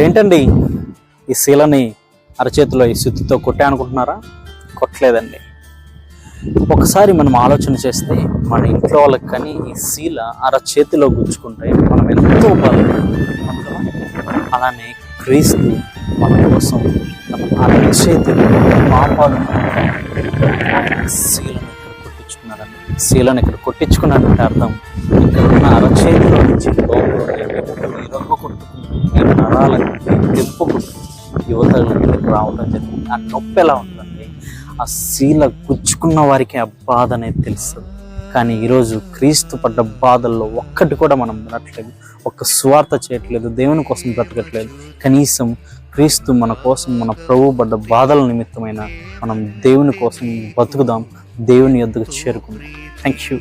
ఏంటండి ఈ శీలని అరచేతిలో ఈ సుత్తితో కొట్టే అనుకుంటున్నారా? కొట్టలేదండి. ఒకసారి మనం ఆలోచన చేస్తే మన ఇంట్లో వాళ్ళకి కానీ ఈ శీల అరచేతిలో గుచ్చుకుంటే మనం ఎంతో బాధపడతాం. అలానే క్రీస్తు మన కోసం తన అరచేతిలో పాపాలు శీలను ఇక్కడ కొట్టించుకున్నారండి. శీలను ఇక్కడ కొట్టించుకున్నారంటే అర్థం ఇక్కడ ఉన్న అరచేతిలో నుంచి రొమ్మ కొట్టుకుని నరాలకి తెంపు కొట్టుకుని యువతలకు రావడం జరిగింది. ఆ నొప్పి ఎలా ఉంటుందండి? ఆ శీల గుచ్చుకున్న వారికి ఆ బాధ అనేది తెలుస్తుంది. కానీ ఈరోజు క్రీస్తు పడ్డ బాధల్లో ఒక్కటి కూడా మనం వినట్లేదు, ఒక్క స్వార్థ చేయట్లేదు, దేవుని కోసం బ్రతకట్లేదు. కనీసం క్రీస్తు మన కోసం, మన ప్రభు పడ్డ బాధల నిమిత్తమైన మనం దేవుని కోసం బతుకుదాం, దేవుని యొద్దకు చేరుకుందాం. Thank you.